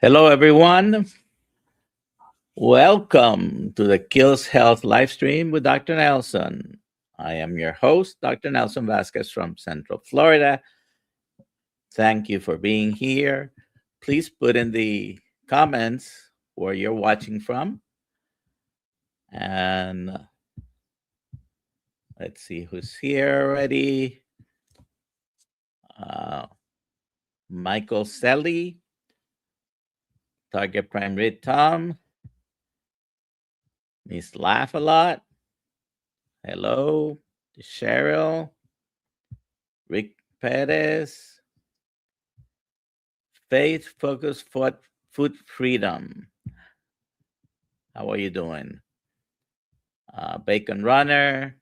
Hello, everyone. Welcome to the Kills Health live stream with Dr. Nelson. I am your host, Dr. Nelson Vasquez from Central Florida. Thank you for being here. Please put in the comments where you're watching from. And let's see who's here already. Uh, Michael Selly, Target Prime Rate Tom, Miss Laugh a Lot. Hello, Cheryl, Rick Perez, Faith Focus Food Freedom. How are you doing? Bacon Runner,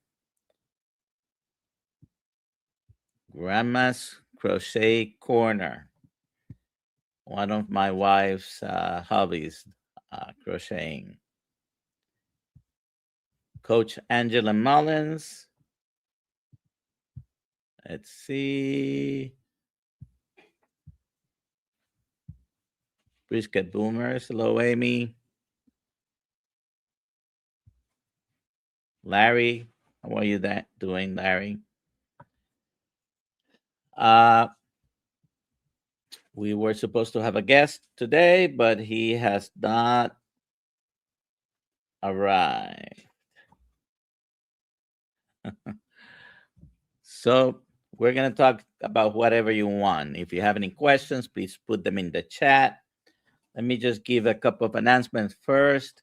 Grandma's Crochet Corner. One of my wife's hobbies, crocheting. Coach Angela Mullins. Let's see. Brisket Boomers. Hello, Amy. Larry. How are you doing, Larry? We were supposed to have a guest today, but he has not arrived. So we're going to talk about whatever you want. If you have any questions, please put them in the chat. Let me just give a couple of announcements first.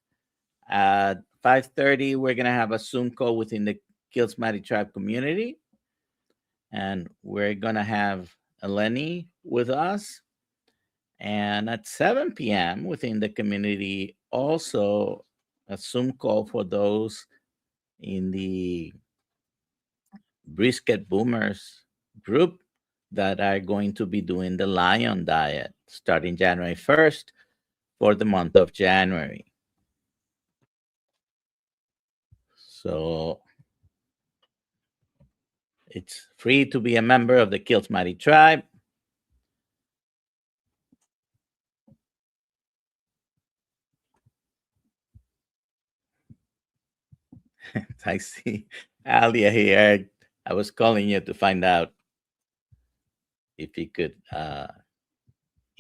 At 5:30, we're going to have a Zoom call within the Kiltz Tribe community. And we're going to have Eleni with us. And at 7 p.m. within the community, also a Zoom call for those in the Brisket Boomers group that are going to be doing the Lion Diet starting January 1st for the month of January. So it's free to be a member of the Kiltz Tribe. I see Alia here. I was calling you to find out if you could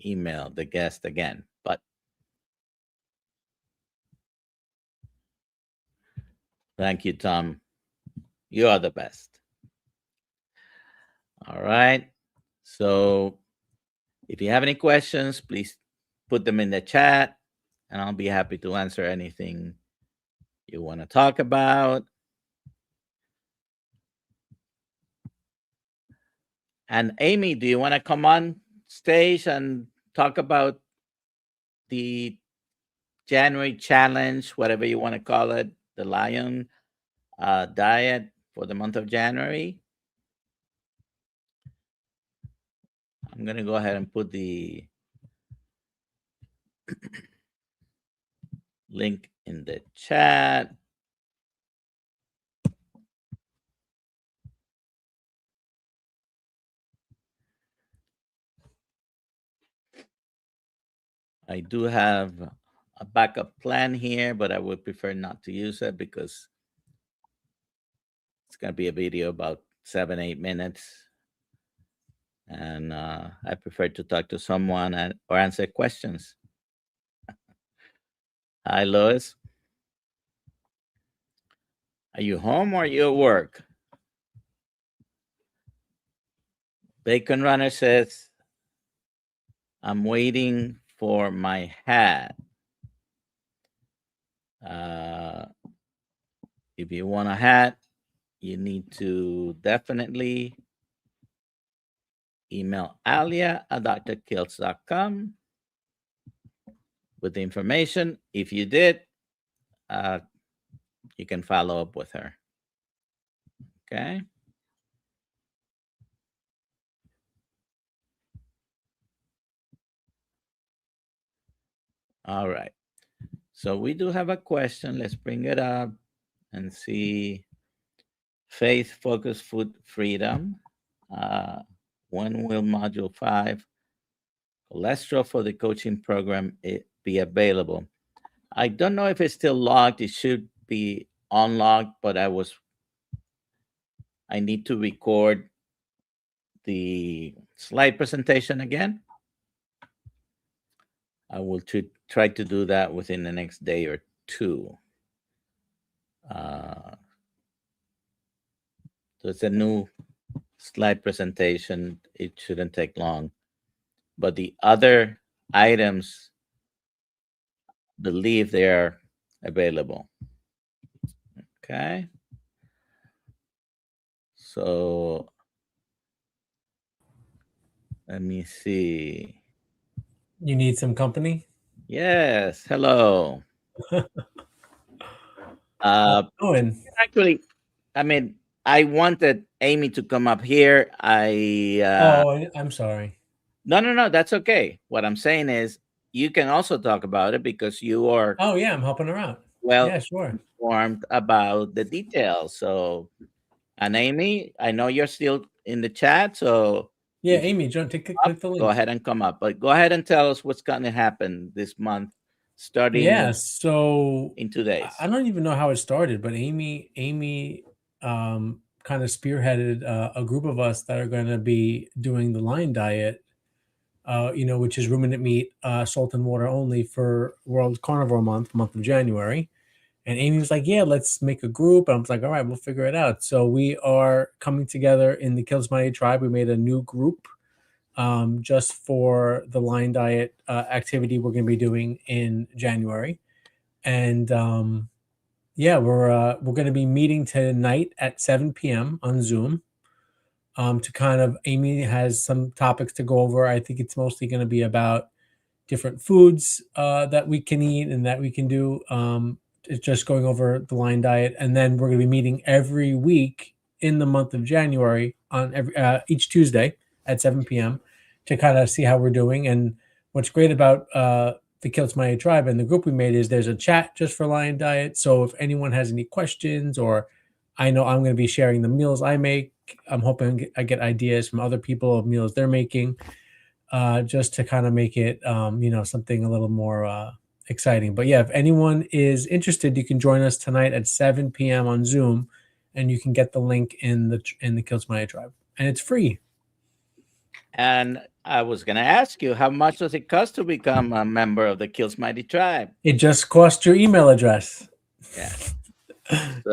email the guest again, but thank you, Tom. You are the best. All right. So if you have any questions, please put them in the chat and I'll be happy to answer anything you want to talk about. And Amy, do you want to come on stage and talk about the January challenge, whatever you want to call it, the Lion diet for the month of January? I'm going to go ahead and put the link in the chat. I do have a backup plan here, but I would prefer not to use it because it's going to be a video about 7-8 minutes. And I prefer to talk to someone or answer questions. Hi, Lois. Are you home or are you at work? Bacon Runner says, I'm waiting for my hat. If you want a hat, you need to definitely email Alia at drkiltz.com with the information. If you did, you can follow up with her. Okay. All right. So we do have a question. Let's bring it up and see. Faith Focus Food Freedom. When will Module 5 cholesterol for the coaching program be available. I don't know if it's still logged. It should be unlocked, but I need to record the slide presentation again. I will try to do that within the next day or two. Uh, so it's a new slide presentation. It shouldn't take long. But the other items, believe they are available. Okay. So let me see. You need some company? Yes. Hello. How's Uh, it going? actually, I mean, I wanted Amy to come up here. Oh, I'm sorry. No, no, no. That's okay. What I'm saying is, you can also talk about it because you are Oh, yeah, I'm helping her out. well Yeah, sure. informed about the details. So, and Amy, I know you're still in the chat, so Yeah, if Amy, John, click the go link. ahead and come up. But go ahead and tell us what's going to happen this month, Yeah, starting so in two I days. don't even know how it started, but Amy kind of spearheaded a group of us that are going to be doing the Lion Diet, which is ruminant meat, salt and water only for World Carnivore month of January. And Amy was like, "Yeah, let's make a group." And I was like, "All right, we'll figure it out." So we are coming together in the Kiltz tribe. We made a new group just for the Lion Diet activity we're going to be doing in January. And yeah, we're going to be meeting tonight at 7 p.m. on Zoom. To kind of Amy has some topics to go over. I think it's mostly going to be about different foods that we can eat and that we can do. It's just going over the Lion Diet, and then we're going to be meeting every week in the month of January on each Tuesday at 7 p.m. to kind of see how we're doing. And what's great about the Kiltz tribe and the group we made is there's a chat just for Lion Diet. So if anyone has any questions, or I know I'm going to be sharing the meals I make, I'm hoping I get ideas from other people of meals they're making, just to kind of make it, something a little more exciting. But yeah, if anyone is interested, you can join us tonight at 7 p.m. on Zoom, and you can get the link in the Kiltz tribe, and it's free. And I was going to ask you, how much does it cost to become a member of the Kills Mighty Tribe? It just costs your email address. Yeah.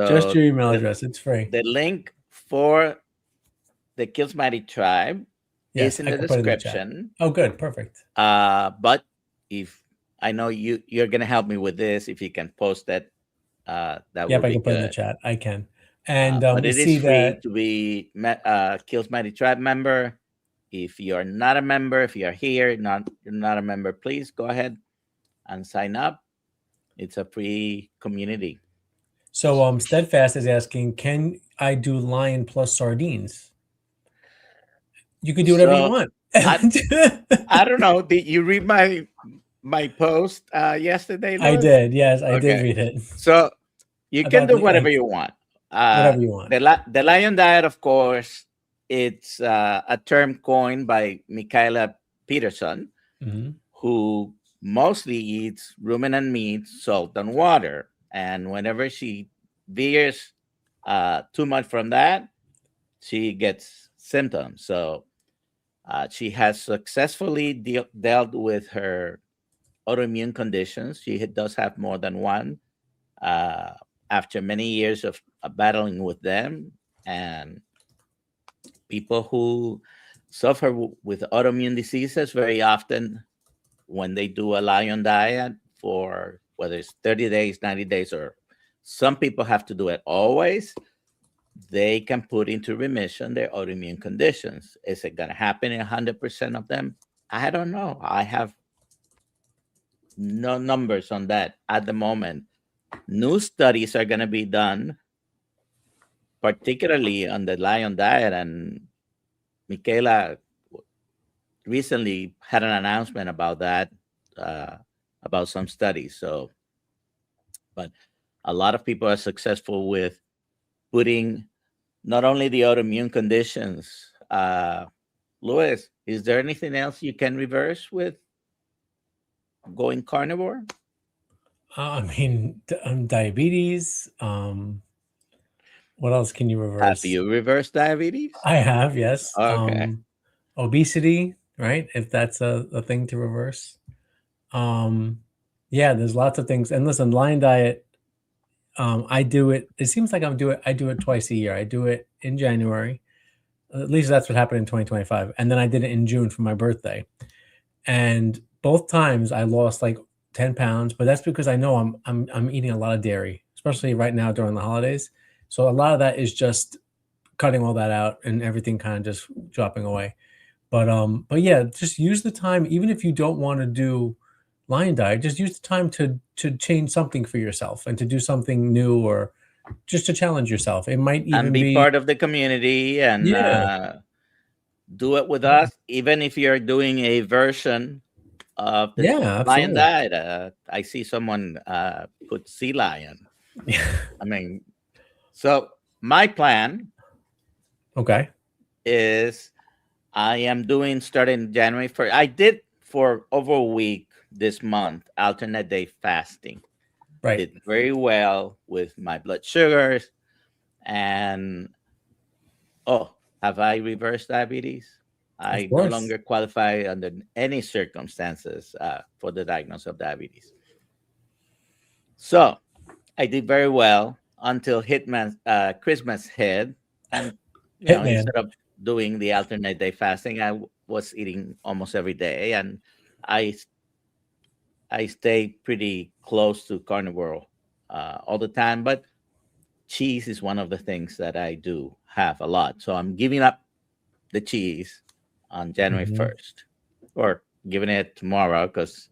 Just So your email the, address. It's free. the link for the Kills Mighty Tribe is Yes, in I the can put it in the chat. description. Oh, good, perfect. But if I know you're going to help me with this, if you can post that, that Yep, will I be can put it in the good. chat. I can. And But we it is see free that. to be Kills Mighty Tribe member. If you're not a member, if you're here, you're not a member, please go ahead and sign up. It's a free community. So Steadfast is asking, can I do lion plus sardines? You can do whatever you So want. I I don't know. Did you read my post yesterday, I Louis? did. Yes, I did Okay. read it So you can about do the whatever eggs. you want. Whatever you want. The Lion Diet, of course, it's a term coined by Michaela Peterson, Hmm. who mostly eats ruminant meat, salt, and water. And whenever she veers too much from that, she gets symptoms. So she has successfully dealt with her autoimmune conditions. She does have more than one. Uh, After many years of battling with them, and people who suffer with autoimmune diseases, very often when they do a lion diet for whether it's 30 days, 90 days, or some people have to do it always, they can put into remission their autoimmune conditions. Is it going to happen in 100% of them? I don't know. I have no numbers on that at the moment. New studies are going to be done, particularly on the lion diet. And Michaela recently had an announcement about that, uh, about some studies. So, but a lot of people are successful with putting not only the autoimmune conditions, Louis, is there anything else you can reverse with going carnivore? I mean, diabetes. What else can you Have reverse? you reversed diabetes? I have, yes. Okay. Obesity, right? If that's a thing to reverse. Yeah, there's lots of things. And listen, Lion Diet, I do it. It seems like I do it twice a year. I do it in January. At least that's what happened in 2025. And then I did it in June for my birthday. And both times I lost like 10 pounds, but that's because I know I'm eating a lot of dairy, especially right now during the holidays. So a lot of that is just cutting all that out and everything kind of just dropping away. But yeah, just use the time, even if you don't want to do Lion Diet, just use the time to change something for yourself and to do something new or just to challenge yourself. It might And even be be part of the community and yeah, do it with yeah, us, even if you're doing a version of the yeah, lion absolutely. diet. I see someone put sea lion. Yeah. I mean, so my plan Okay. is I am doing starting January 1st. I did for over a week this month, alternate day fasting. Right. Did very well with my blood sugars. And oh, have I reversed diabetes? Of I no course. longer qualify under any circumstances for the diagnosis of diabetes. So I did very well until Christmas hit, and Hitman. instead of doing the alternate day fasting, was eating almost every day, and I I stay pretty close to carnivore all the time. But cheese is one of the things that I do have a lot, so I'm giving up the cheese on January Mhm. 1st, or giving it tomorrow because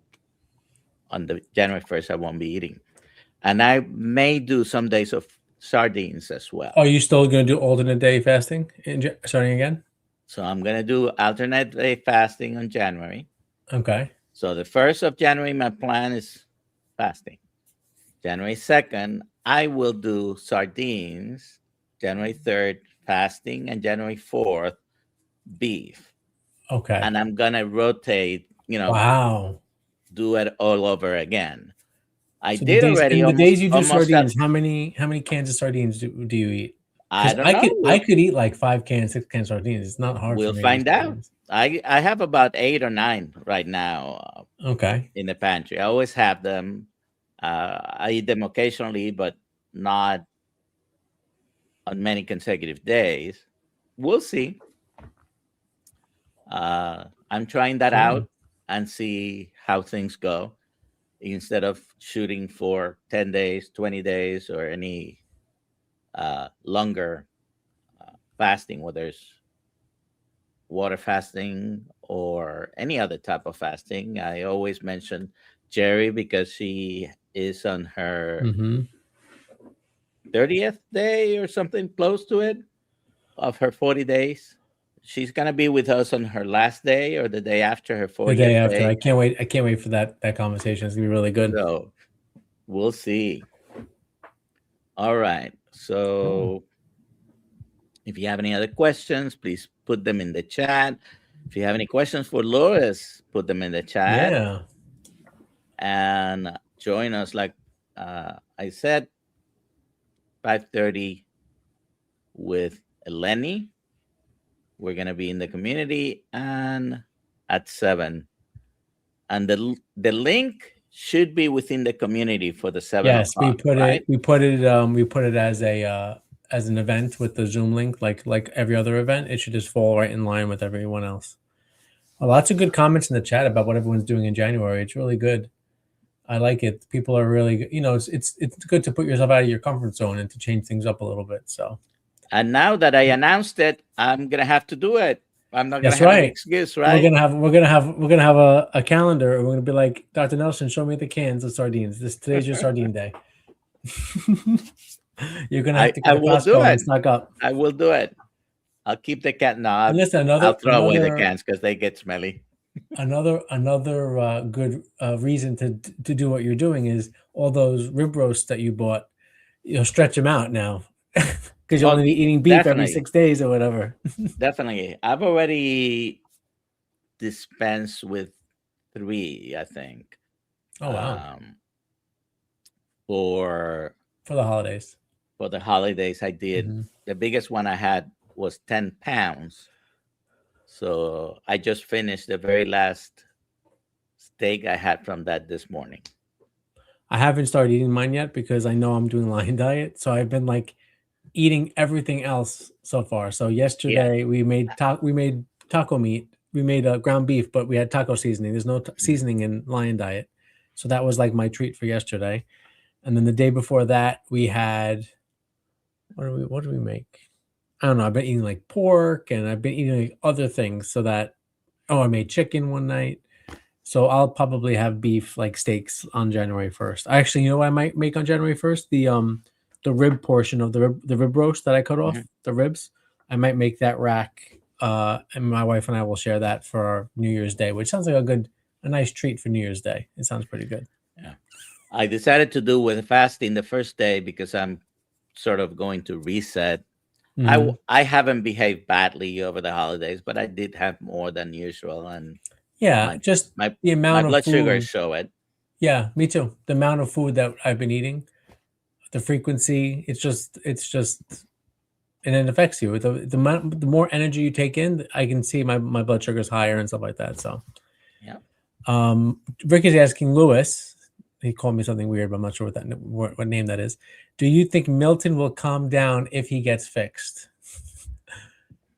on the January 1st I won't be eating. And I may do some days of sardines as well. Are you still going to do alternate day fasting starting again? So I'm gonna do alternate day fasting on January. Okay. So the 1st of January, my plan is fasting. January 2nd, I will do sardines. January 3rd, fasting, and January 4th, beef. Okay. And I'm gonna rotate, Wow. do it all over again. I So the did days already in the almost days you do almost sardines, that. how many cans of sardines do you eat? I Because don't I know. could I could eat like 5 cans, 6 cans of sardines. It's not hard for We'll me to do find out. sardines. I have about 8 or 9 right now Okay. in the pantry. I always have them. I eat them occasionally, but not on many consecutive days. We'll see. I'm trying that Yeah. out and see how things go instead of shooting for 10 days, 20 days, or any longer fasting, whether it's water fasting or any other type of fasting. I always mention Jerry because she is on her Mhm. 30th day or something close to it of her 40 days. She's going to be with us on her last day or the day after her The day 40th after. day. I can't wait for that conversation. It's gonna be really good. So we'll see. All right. Cool. So if you have any other questions, please put them in the chat. If you have any questions for Lois, put them in the chat Yeah. and join us. Like I said, 5:30 with Eleni. We're gonna be in the community and at 7. And the link should be within the community for the 7 Yes, we o'clock, put right? it we put it as an event with the Zoom link, like every other event. It should just fall right in line with everyone else. Lots of good comments in the chat about what everyone's doing in January. It's really good. I like it. People are really, it's good to put yourself out of your comfort zone and to change things up a little bit. So And now that I announced it, I'm gonna have to do it. I'm not gonna that's have an right. excuse, We're right? gonna have we're gonna have a calendar, and we're gonna be like, Dr. Nelson, show me the cans of sardines. Today's your sardine day. You're gonna have to go I to will do Costco and it. stock up. I will do it. I'll keep the can. No, And listen, I'll throw away the cans because they get smelly. another good reason to do what you're doing is all those rib roasts that you bought. Stretch them out now. because you're Oh, only eating beef every definitely, 6 days or whatever. definitely. I've already dispensed with three, I think. Oh wow, Um, for for the holidays. for the holidays, I did. Hmm. The biggest one I had was 10 pounds. So I just finished the very last steak I had from that this morning. I haven't started eating mine yet because I know I'm doing lion diet. So I've been like eating everything else so far. So Yeah. yesterday we made taco meat. We made ground beef, but we had taco seasoning. There's no Mhm. seasoning in lion diet. So that was like my treat for yesterday. And then the day before that, we had what did we make? I don't know. I've been eating like pork and I've been eating like other things so that I made chicken one night. So I'll probably have beef like steaks on January 1st. Actually, you know what I might make on January 1st? The rib portion of the rib roast that I cut off, Mhm. the ribs. I might make that rack and my wife and I will share that for our New Year's Day, which sounds like a nice treat for New Year's Day. It sounds pretty good. Yeah. I decided to do with fasting the first day because I'm sort of going to reset. Hmm. I haven't behaved badly over the holidays, but I did have more than usual, and Yeah, my just my the my amount of blood sugar food. show it. Yeah, me too. The amount of food that I've been eating, the frequency, it's just and it affects you. The more energy you take in, I can see my blood sugar is higher and stuff like that. So, Yeah. Rick is asking Lewis. He called me something weird, but I'm not sure what name that is. Do you think Milton will calm down if he gets fixed?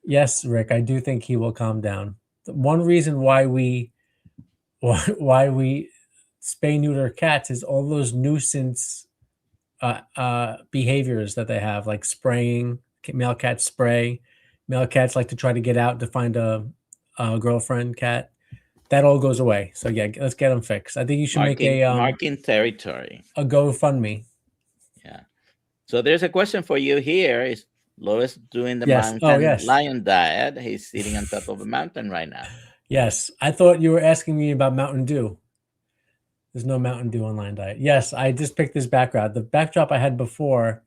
Yes, Rick, I do think he will calm down. One reason why we spay neuter cats is all those nuisance behaviors that they have, like spraying. Male cats spray. Male cats like to try to get out to find a girlfriend cat. That all goes away. So yeah, let's get them fixed. I think you should make Marking territory. a GoFundMe. Yeah. So there's a question for you here. Is Lois doing the Yes. Oh mountain yes. lion diet? He's sitting on top of a mountain right now. Yes. I thought you were asking me about Mountain Dew. There's no Mountain Dew on Lion Diet. Yes, I just picked this background. The backdrop I had before,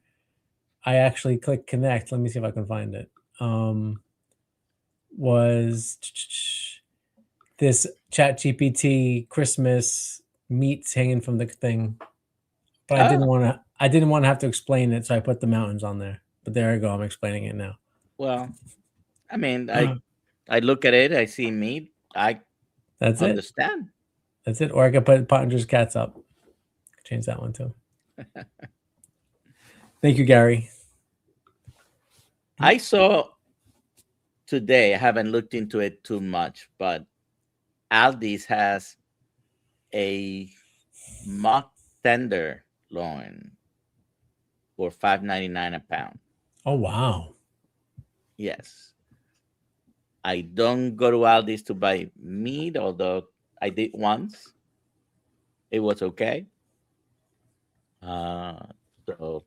I actually clicked connect. Let me see if I can find it. Was this Chat GPT Christmas meats hanging from the thing, but I didn't Oh, want to. I didn't want to have to explain it, so I put the mountains on there. But there I go. I'm explaining it now. well, I mean, I look at it, I see meat, I That's it. understand. That's it. Or I could put Pottinger's cats up. Change that one too. Thank you, Gary. I saw today, I haven't looked into it too much, but Aldi's has a mock tenderloin for $5.99 a pound. Oh wow. Yes. I don't go to Aldi's to buy meat, although I did once. It was okay. Uh, so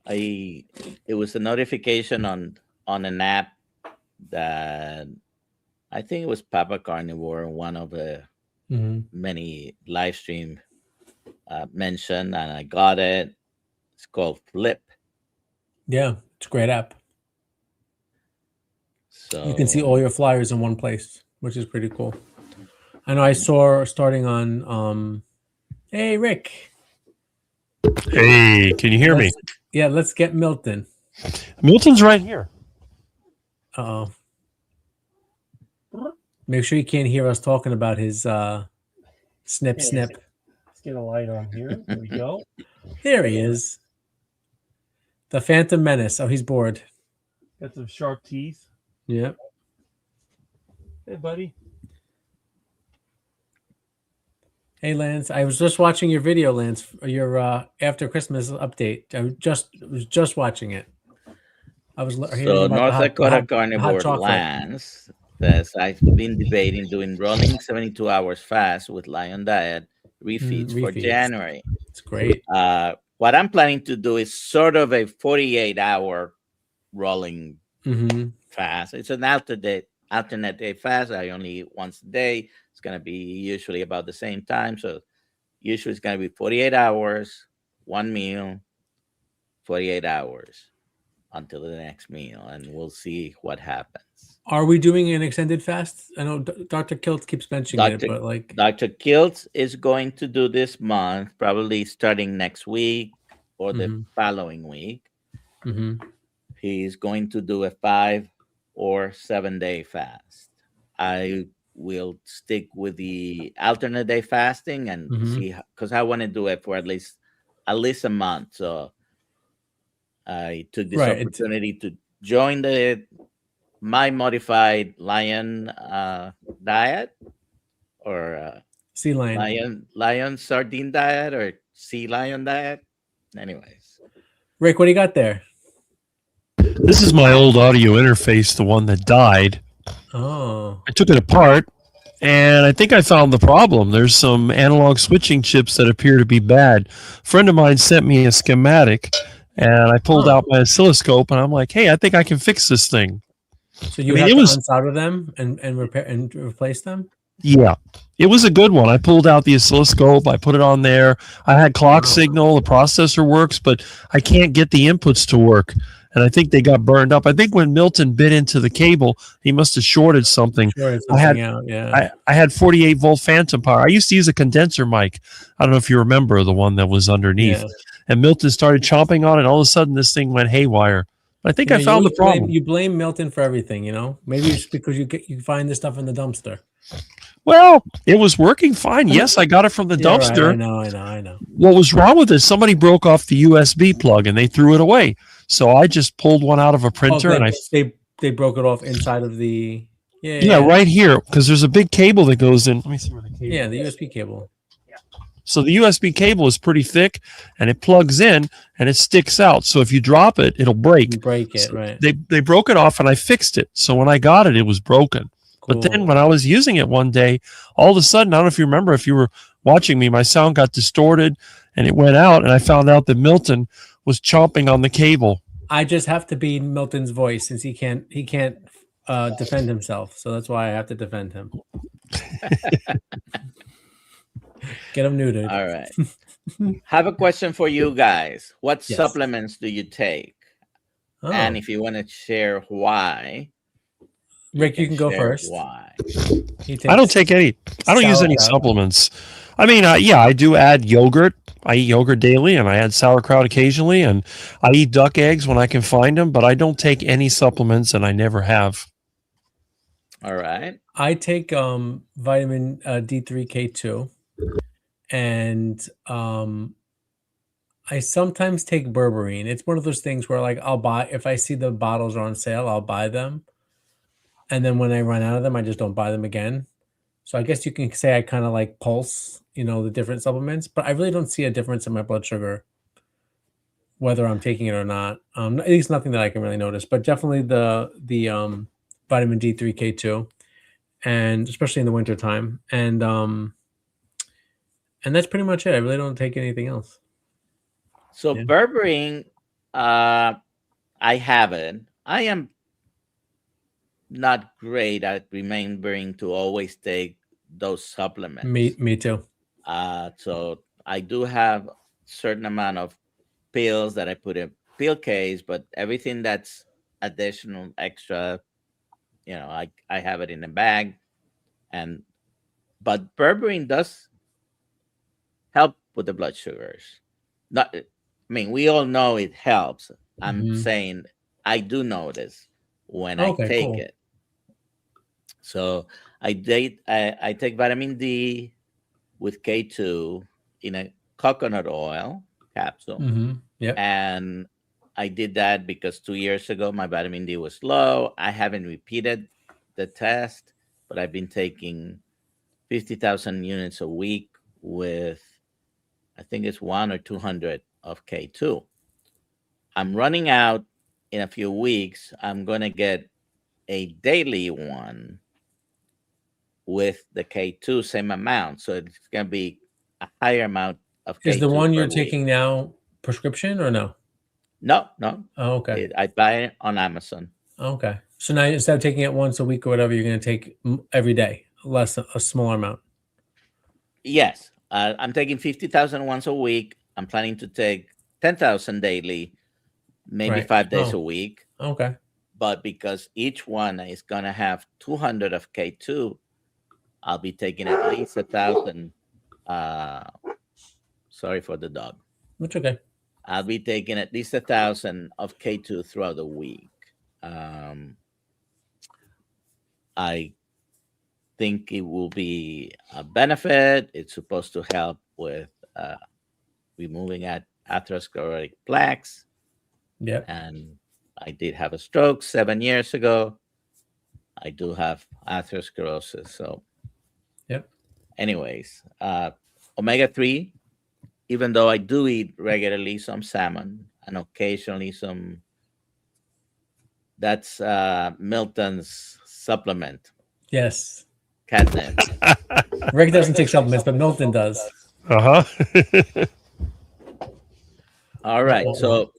I it was a notification on an app that I think it was Papa Carnivore, one of the Hmm. many live stream mentioned, and I got it. It's called Flip. Yeah, it's a great app. You can see So all your flyers in one place, which is pretty cool. I know I saw starting on hey Rick. Hey, can you hear me? Let's get Milton. Milton's right here. Uh-oh. Make sure you can't hear us talking about his snip snip. Let's get a light on here. There we go. There he is. The Phantom Menace. Oh, he's bored. Got some sharp teeth. Yep. Hey, buddy. Hey Lance, I was just watching your video, Lance, your after Christmas update. I was just watching it. I was hearing So about North Dakota the hot Carnivore chocolate. Lance says I've been debating doing rolling 72 hours fast with Lion Diet refeeds for Refeeds. January. It's great. What I'm planning to do is sort of a 48-hour rolling Mm-hmm. fast. It's an alternate day fast. I only eat once a day. It's going to be usually about the same time. So usually it's going to be 48 hours, one meal, 48 hours. until the next meal, and we'll see what happens. Are we doing an extended fast? I know Dr. Kiltz keeps mentioning it, Dr. but like, Dr. Kiltz is going to do this month, probably starting next week or the Mhm. following week. Mhm. He's going to do a 5 or 7 day fast. I will stick with the alternate day fasting and Mhm. see, because I want to do it for at least a month. So I took this Right, it's opportunity to join my modified lion diet, or sea lion. lion sardine diet, or sea lion diet. Anyways, Rick, what do you got there? This is my old audio interface, the one that died. Oh, I took it apart, and I think I found the problem. There's some analog switching chips that appear to be bad. A friend of mine sent me a schematic, and I pulled Oh. out my oscilloscope, and I'm like, hey, I think I can fix this thing. so you mean, have it to was- unsolder them and repair and replace them? Yeah, it was a good one. I pulled out the oscilloscope, I put it on there. I had clock Wow. signal, the processor works, but I can't get the inputs to work. And I think they got burned up. I think when Milton bit into the cable, he must have shorted something. Sure, it's I had- something out. Yeah. I had 48 volt phantom power. I used to use a condenser mic. I don't know if you remember the one that was underneath. Yeah. And Milton started chomping on it. And all of a sudden, this thing went haywire. I think You I know, found you the problem. You blame Milton for everything, you know? Maybe it's because you find this stuff in the dumpster. Well, it was working fine. Yes, I got it from the Yeah, right, dumpster. I know. What was wrong with it? Somebody broke off the USB plug and they threw it away. So I just pulled one out of a printer and they broke it off inside of the yeah, right here, because there's a big cable that goes in. Let me see where the cable Yeah, the is. USB cable. So the USB cable is pretty thick and it plugs in and it sticks out. So if you drop it, it'll break. You break it, So right? They broke it off and I fixed it. So when I got it, it was broken. Cool. But then when I was using it one day, all of a sudden, I don't know if you remember, if you were watching me, my sound got distorted and it went out. And I found out that Milton was chomping on the cable. I just have to be Milton's voice since he can't defend himself. So that's why I have to defend him. Get him neutered. all right. Have a question for you guys. What Yes. supplements do you take? Oh, And if you want to share why, Rick, you can go share first. Why? I don't take any, I don't use any sauerkraut. supplements. I mean, yeah, I do add yogurt. I eat yogurt daily and I add sauerkraut occasionally. And I eat duck eggs when I can find them, but I don't take any supplements and I never have. All right. I take vitamin D3K2, and I sometimes take berberine. It's one of those things where like I'll buy, if I see the bottles are on sale, I'll buy them, and then when I run out of them, I just don't buy them again. So I guess you can say I kind of like pulse, the different supplements, but I really don't see a difference in my blood sugar whether I'm taking it or not. At least nothing that I can really notice, but definitely the vitamin D3K2, and especially in the wintertime. And that's pretty much it. I really don't take anything else. So Yeah. berberine, I haven't. I am not great at remembering to always take those supplements. Me too. So I do have certain amount of pills that I put in pill case, but everything that's additional extra, I have it in a bag. But berberine does help with the blood sugars. We all know it helps. I'm Mhm. saying I do notice when Okay, I take cool. it. So I take vitamin D with K2 in a coconut oil capsule. Mm-hmm. Yep. And I did that because 2 years ago my vitamin D was low. I haven't repeated the test, but I've been taking 50,000 units a week with, I think it's 100 or 200 of K2. I'm running out in a few weeks. I'm going to get a daily one with the K2, same amount. So it's going to be a higher amount of K2. Is the one per you're week. taking now prescription or no? No. Oh, okay. I buy it on Amazon. Okay. So now instead of taking it once a week or whatever, you're going to take every day, a smaller amount. Yes. I'm taking 50,000 once a week. I'm planning to take 10,000 daily. maybe Right. 5 days a Oh, week. okay. But because each one is going to have 200 of K2, I'll be taking at least 1,000. Sorry for the dog. That's okay. I'll be taking at least 1,000 of K2 throughout the week. I think it will be a benefit. It's supposed to help with removing atherosclerotic plaques. Yep. And I did have a stroke 7 years ago. I do have atherosclerosis. So, Yep. anyways, omega-3, even though I do eat regularly some salmon and occasionally some, that's Milton's supplement, Yes. catnip. Rick doesn't take supplements, but Milton does. Uh-huh. All right. So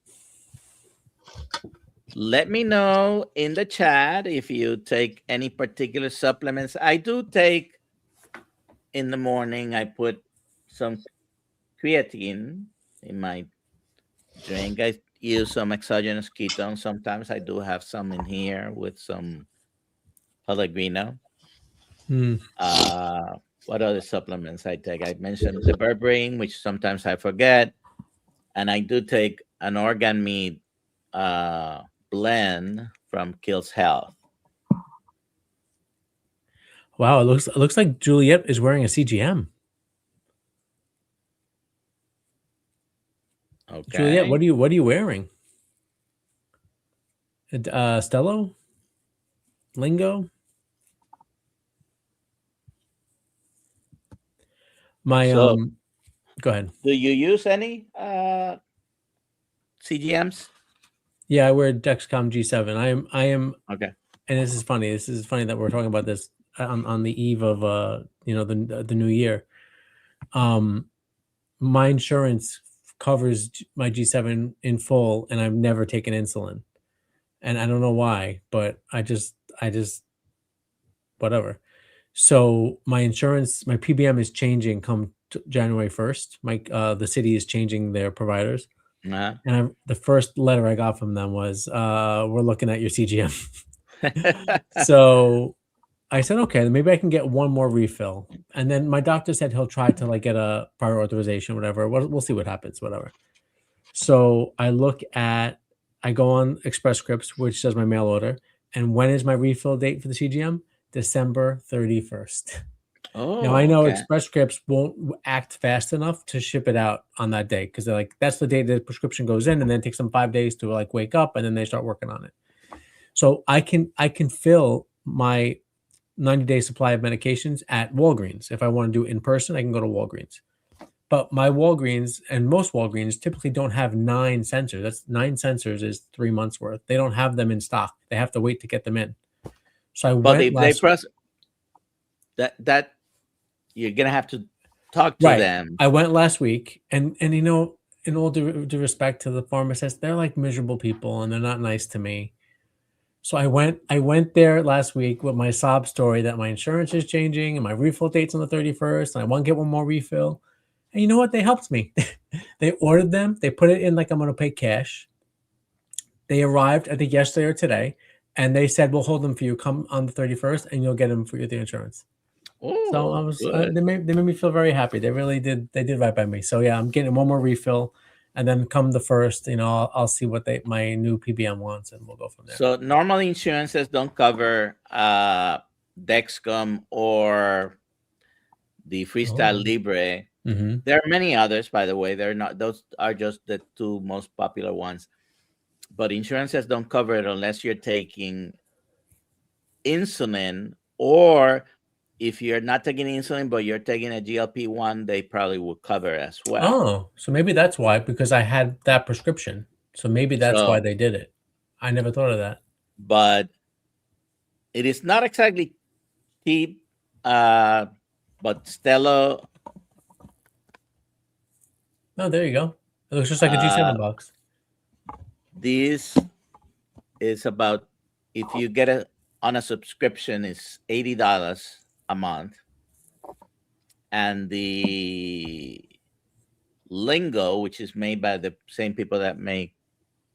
let me know in the chat if you take any particular supplements. I do take in the morning, I put some creatine in my drink. I use some exogenous ketones. Sometimes I do have some in here with some Pellegrino. What other supplements I take? I mentioned the berberine, which sometimes I forget. And I do take an organ meat blend from Kiltz Health. Wow, it looks like Juliet is wearing a CGM. Okay. Juliet, what are you wearing? Stello? Lingo? Go ahead. Do you use any CGMs? Yeah, I wear Dexcom G7. I am okay. And this is funny. This is funny that we're talking about this on the eve of the new year. My insurance covers my G7 in full, and I've never taken insulin, and I don't know why, but I just whatever. So my insurance, my PBM is changing come January 1st. The city is changing their providers. And the first letter I got from them was, we're looking at your CGM. So I said, okay, maybe I can get one more refill. And then my doctor said he'll try to get a prior authorization, whatever. We'll see what happens, whatever. So I go on Express Scripts, which does my mail order. And when is my refill date for the CGM? December 31st. Oh, now I know Express Scripts won't act fast enough to ship it out on that day, because they're like, that's the day the prescription goes in, and then it takes them 5 days to wake up, and then they start working on it. So I can fill my 90-day supply of medications at Walgreens. If I want to do it in person, I can go to Walgreens. But my Walgreens and most Walgreens typically don't have 9 sensors. That's 9 sensors is 3 months worth. They don't have them in stock. They have to wait to get them in. So that you're gonna have to talk to them. I went last week, and in all due respect to the pharmacist, they're like miserable people, and they're not nice to me. So I went there last week with my sob story that my insurance is changing and my refill date's on the 31st, and I want to get one more refill. And you know what? They helped me. They ordered them. They put it in like I'm going to pay cash. They arrived, I think, yesterday or today, and they said, we'll hold them for you. Come on the 31st, and you'll get them for the insurance. Ooh, so I was they made me feel very happy. They really did. They did right by me. So yeah, I'm getting one more refill. And then come the 1st, I'll see what my new PBM wants, and we'll go from there. So normally insurances don't cover Dexcom or the Freestyle Libre. Mm-hmm. There are many others, by the way. They're not; those are just the 2 most popular ones. But insurances don't cover it unless you're taking insulin, or if you're not taking insulin but you're taking a GLP-1, they probably will cover as well. Oh, so maybe that's why, because I had that prescription. So maybe that's why they did it. I never thought of that. But it is not exactly cheap. But Stello. Oh, there you go. It looks just like a G7 box. This is about, if you get it on a subscription, it's $80 a month. And the Lingo, which is made by the same people that make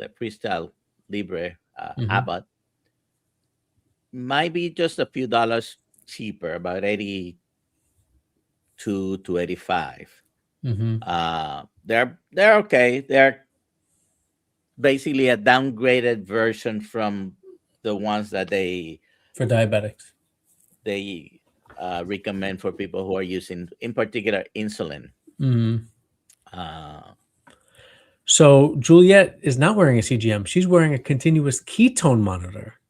the Freestyle Libre Mhm. Abbott, might be just a few dollars cheaper, about 82 to 85. Mhm. They're okay. They're basically a downgraded version from the ones that For diabetics. they recommend for people who are using, in particular, insulin. Mhm. Uh, So Juliet is not wearing a CGM. She's wearing a continuous ketone monitor.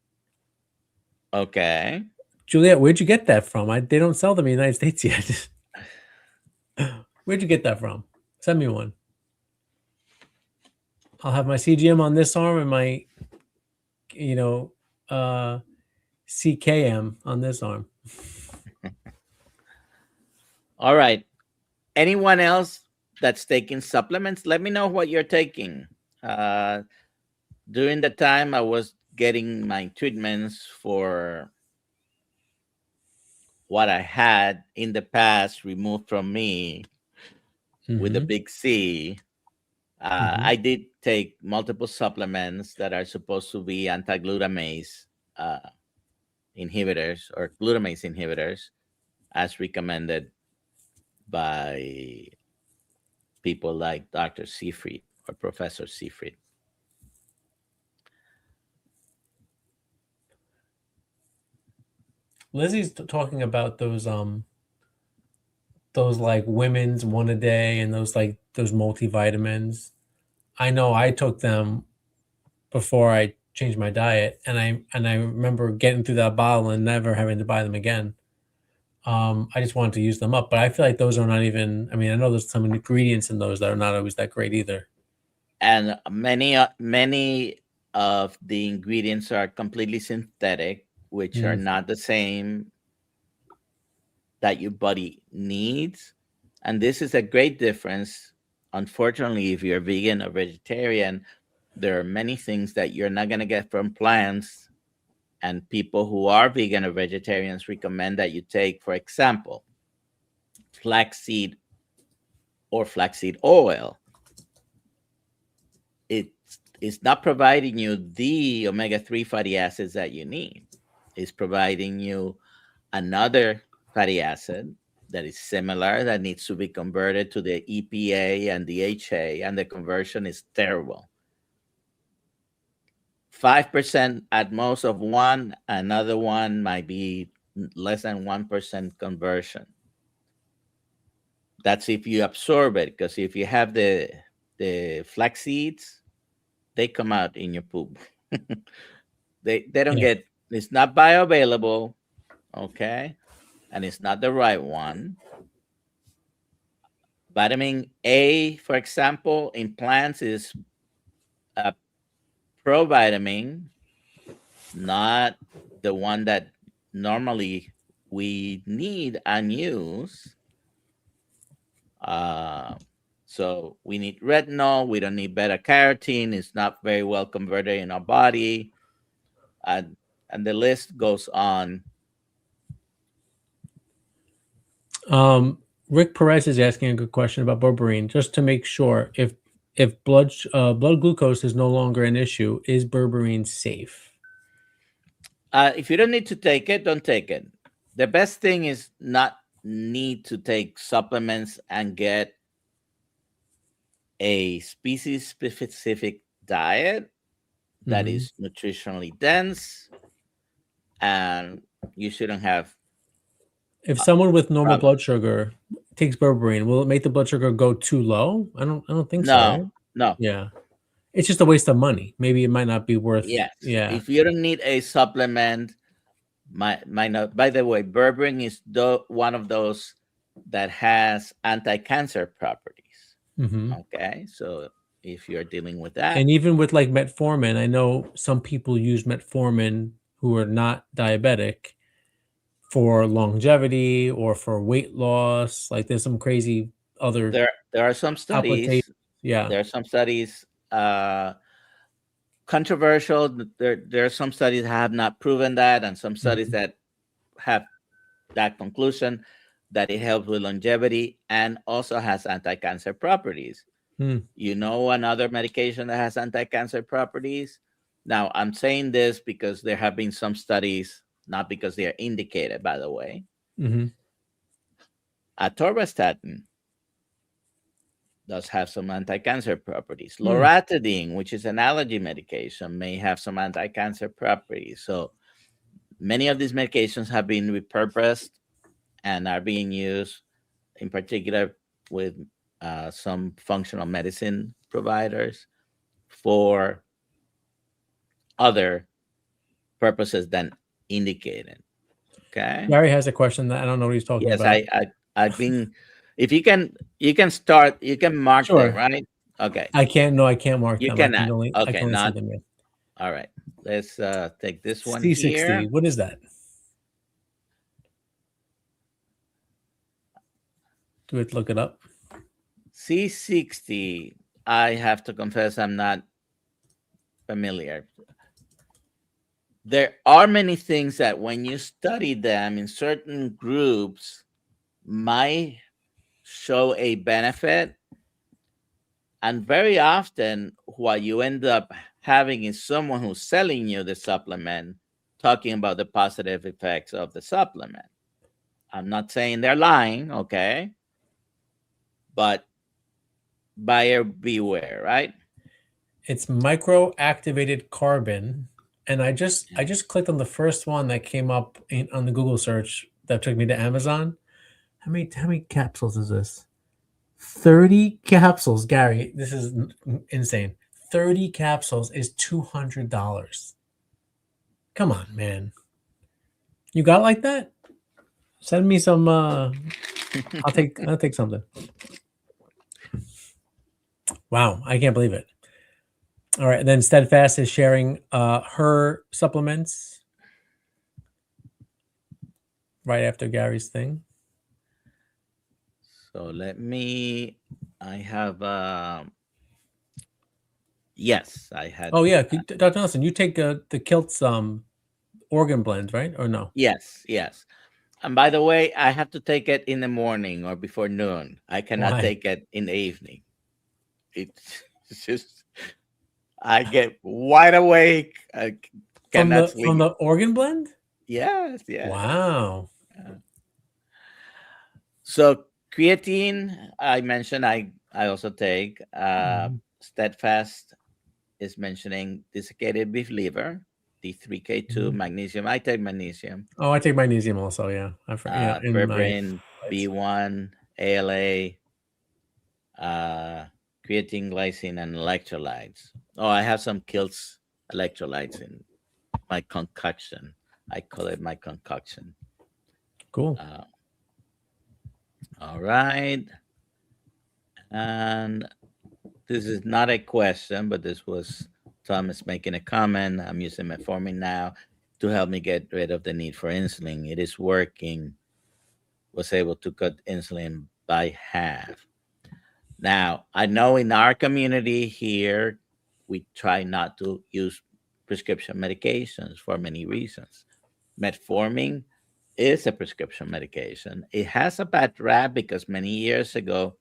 okay. Juliet, where'd you get that from? They don't sell them in the United States yet. Where'd you get that from? Send me one. I'll have my CGM on this arm and my, CKM on this arm. All right. Anyone else that's taking supplements? Let me know what you're taking. During the time I was getting my treatments for what I had in the past removed from me with a Mhm. big C, I did take multiple supplements that are supposed to be anti-glutamase inhibitors or glutamase inhibitors, as recommended by people like Dr. Seyfried or Professor Seyfried. Lizzie's talking about those like women's one a day and those multivitamins. I know I took them before I changed my diet, and I remember getting through that bottle and never having to buy them again. I just wanted to use them up, but I feel like those are not even. I mean, I know there's some ingredients in those that are not always that great either. And many of the ingredients are completely synthetic, which are not the same that your body needs. And this is a great difference. Unfortunately, if you're vegan or vegetarian, there are many things that you're not going to get from plants. And people who are vegan or vegetarians recommend that you take, for example, flaxseed or flaxseed oil. It's not providing you the omega-3 fatty acids that you need. It's providing you another fatty acid that is similar, that needs to be converted to the EPA and DHA, and the conversion is terrible. 5% at most of one, another one might be less than 1% conversion. That's if you absorb it, because if you have the flax seeds, they come out in your poop. they don't get, it's not bioavailable, okay, and it's not the right one. Vitamin A, for example, in plants is a provitamin, not the one that normally we need and use. So we need retinol. We don't need beta carotene. It's not very well converted in our body, and the list goes on. Rick Perez is asking a good question about berberine, just to make sure if blood glucose is no longer an issue, is berberine safe? If you don't need to take it, don't take it. The best thing is not need to take supplements and get a species-specific diet that is nutritionally dense, and you shouldn't have. If someone with normal blood sugar takes berberine, will it make the blood sugar go too low? I don't think so. Right? No. Yeah, it's just a waste of money. Maybe it might not be worth. Yes. Yeah. If you don't need a supplement, might not. By the way, berberine is one of those that has anti-cancer properties. Okay, so if you're dealing with that, and even with like metformin, I know some people use metformin who are not diabetic for longevity or for weight loss. Like there's some crazy other. There are some studies. Yeah, there are some studies. Controversial. There are some studies that have not proven that, and some studies that have that conclusion that it helps with longevity and also has anti-cancer properties. You know another medication that has anti-cancer properties? Now, I'm saying this because there have been some studies, not because they are indicated, by the way. Mm-hmm. Atorvastatin does have some anti-cancer properties. Loratadine, which is an allergy medication, may have some anti-cancer properties. So many of these medications have been repurposed and are being used, in particular with some functional medicine providers, for other purposes than indicated. Okay. Gary has a question that I don't know what he's talking Yes, about. I've been. If you can start. You can mark Sure. them, right? Okay. I can't. No, I can't mark You them. cannot. I can only see Not. them. Yeah. All right. Let's take this one C60. here. What is that? Do we have to look it up? C60. I have to confess, I'm not familiar. There are many things that when you study them in certain groups might show a benefit. And very often what you end up having is someone who's selling you the supplement talking about the positive effects of the supplement. I'm not saying they're lying, okay? But buyer beware, right? It's microactivated carbon. And I just clicked on the first one that came up on the Google search that took me to Amazon. How many capsules is this? 30 capsules, Gary. This is insane. 30 capsules is $200. Come on, man. You got like that? Send me some. I'll take something. Wow, I can't believe it. All right, and then Steadfast is sharing her supplements right after Gary's thing. So I have yes, I had. Oh yeah, Dr. Nelson, you take the Kiltz organ blend, right? Or no? Yes. And by the way, I have to take it in the morning or before noon. I cannot take it in the evening. It's just I get wide awake. I cannot sleep. From the organ blend? Yes. Wow. So creatine, I mentioned. I also take. Steadfast is mentioning desiccated beef liver, D3K2, magnesium. I take magnesium. Oh, I take magnesium also. Yeah, berberine, B1, ALA, creatine, glycine, and electrolytes. Oh, I have some Kiltz electrolytes in my concoction. I call it my concoction. Cool. All right. And this is not a question, but this was Thomas making a comment. I'm using metformin now to help me get rid of the need for insulin. It is working. Was able to cut insulin by half. Now, I know in our community here, we try not to use prescription medications for many reasons. Metformin is a prescription medication. It has a bad rap because many years ago,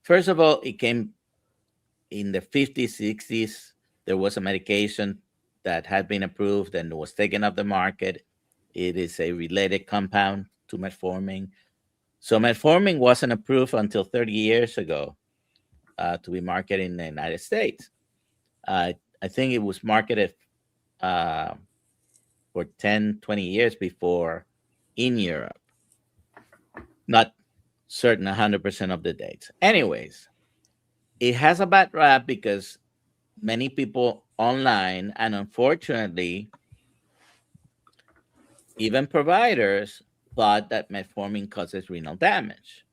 first of all, it came in the 50s, 60s. There was a medication that had been approved and was taken off the market. It is a related compound to metformin. So metformin wasn't approved until 30 years ago to be marketed in the United States. I think it was marketed for 10, 20 years before in Europe. Not certain 100% of the dates. Anyways, it has a bad rap because many people online, and unfortunately, even providers thought that metformin causes renal damage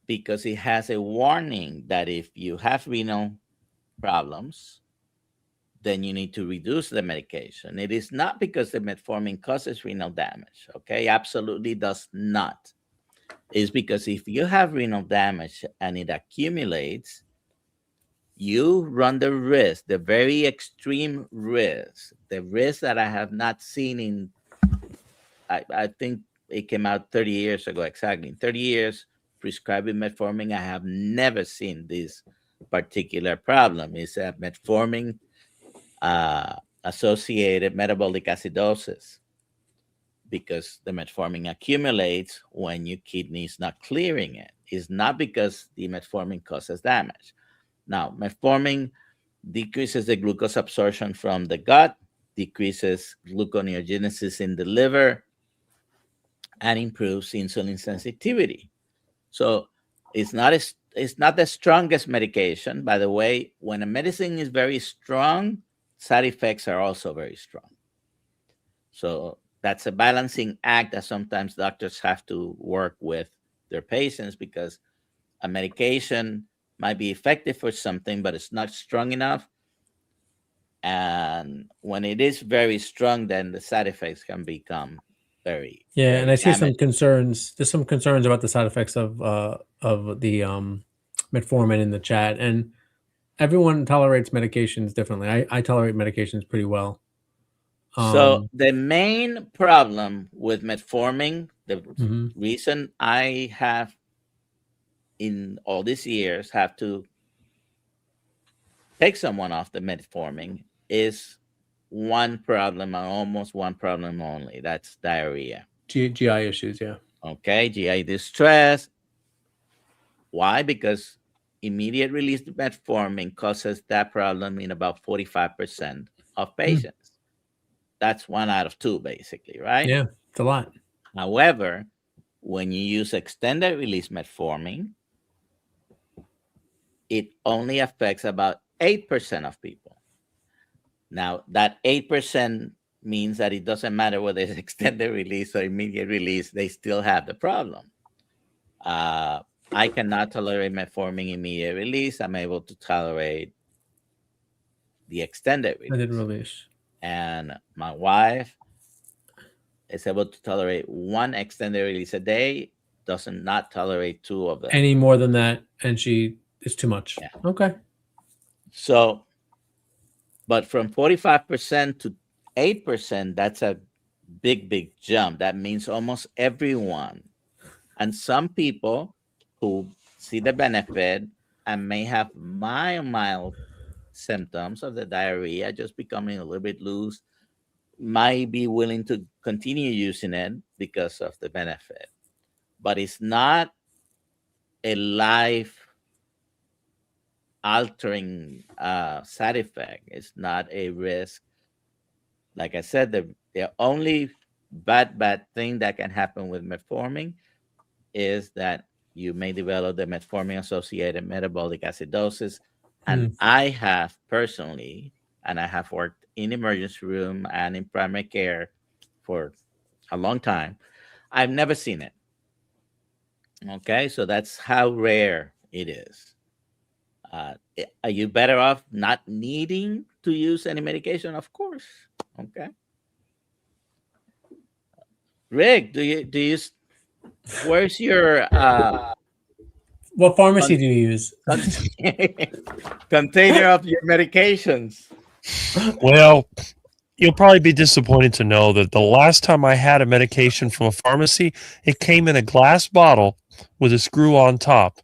because it has a warning that if you have renal problems, then you need to reduce the medication. It is not because the metformin causes renal damage, okay? Absolutely does not. It's because if you have renal damage and it accumulates, you run the risk, the very extreme risk, the risk that I have not seen in, I think it came out 30 years ago, exactly. In 30 years, prescribing metformin, I have never seen this particular problem. It's a metformin associated metabolic acidosis, because the metformin accumulates when your kidney is not clearing it. It's not because the metformin causes damage. Now, metformin decreases the glucose absorption from the gut, decreases gluconeogenesis in the liver, and improves insulin sensitivity. So it's not the strongest medication. By the way, when a medicine is very strong, side effects are also very strong. So that's a balancing act that sometimes doctors have to work with their patients, because a medication might be effective for something, but it's not strong enough. And when it is very strong, then the side effects can become very, Yeah, and I see some damaging. concerns. There's some concerns about the side effects of the metformin in the chat, and everyone tolerates medications differently. I tolerate medications pretty well. So the main problem with metformin, the Mhm. reason I have in all these years have to take someone off the metformin is one problem, and almost one problem only. That's diarrhea. GI issues, yeah. Okay, GI distress. Why? Because immediate release metformin causes that problem in about 45% of patients. That's 1 out of 2, basically, right? Yeah, it's a lot. However, when you use extended release metformin, it only affects about 8% of people. Now, that 8% means that it doesn't matter whether it's extended release or immediate release, they still have the problem. I cannot tolerate metformin immediate release. I'm able to tolerate the extended release. Extended release. And my wife is able to tolerate one extended release a day, doesn't not tolerate 2 of them. Any more than that, and it's too much. Yeah. Okay. So, but from 45% to 8%, that's a big jump. That means almost everyone. And some people who see the benefit and may have mild symptoms of the diarrhea, just becoming a little bit loose, might be willing to continue using it because of the benefit. But it's not a life altering side effect. It's not a risk. Like I said, the only bad thing that can happen with metformin is that you may develop the metformin associated metabolic acidosis. And I have personally, and I have worked in emergency room and in primary care for a long time, I've never seen it. Okay, so that's how rare it is. Are you better off not needing to use any medication? Of course. Okay. Rick, do you where's your what pharmacy do you use? container of your medications? Well, you'll probably be disappointed to know that the last time I had a medication from a pharmacy, it came in a glass bottle with a screw on top,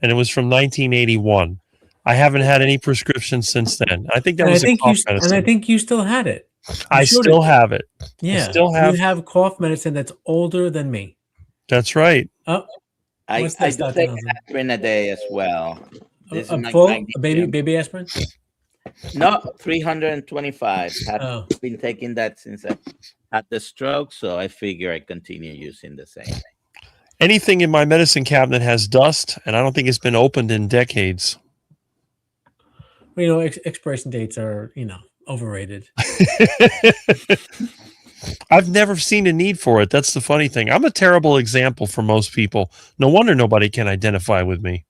and it was from 1981. I haven't had any prescription since then. I think that was a cough medicine. And I think you still had it. I still have it. Yeah, I still have. You have cough medicine that's older than me. That's right. Oh, I what's this, do Dr. take Nelson? aspirin a day as well. This is A my full magnesium. baby aspirin? No, 325. I've Oh. been taking that since I had the stroke, so I figure I continue using the same. Anything in my medicine cabinet has dust, and I don't think it's been opened in decades. Well, you know, expiration dates are, overrated. I've never seen a need for it. That's the funny thing. I'm a terrible example for most people. No wonder nobody can identify with me.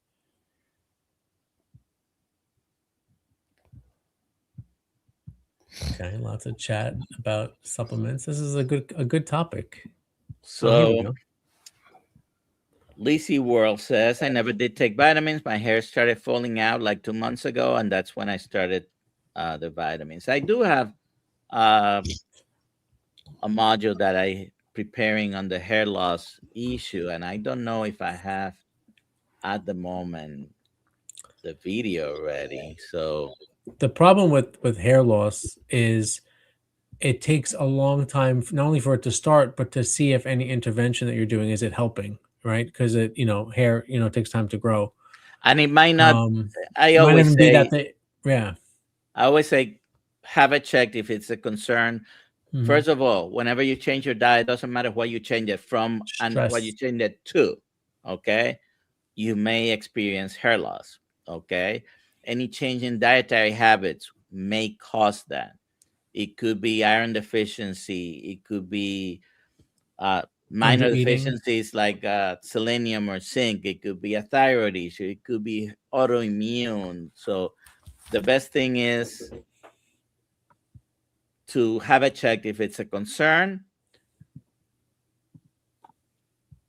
Okay, lots of chat about supplements. This is a good topic. So, Lizzie World says, I never did take vitamins. My hair started falling out like 2 months ago, and that's when I started the vitamins. I do have a module that I preparing on the hair loss issue, and I don't know if I have at the moment the video ready. So The problem with hair loss is it takes a long time, not only for it to start, but to see if any intervention that you're doing, is it helping, right? Because hair, takes time to grow. and it might not. I It might not always even be that say, yeah. I always say, have it checked if it's a concern. Mhm. First of all, whenever you change your diet, doesn't matter what you change it from and what you Stress. change it to. Okay, you may experience hair loss. Okay, any change in dietary habits may cause that. It could be iron deficiency. It could be minor Under-eating. deficiencies like selenium or zinc. It could be a thyroid issue. It could be autoimmune. So the best thing is to have it checked if it's a concern.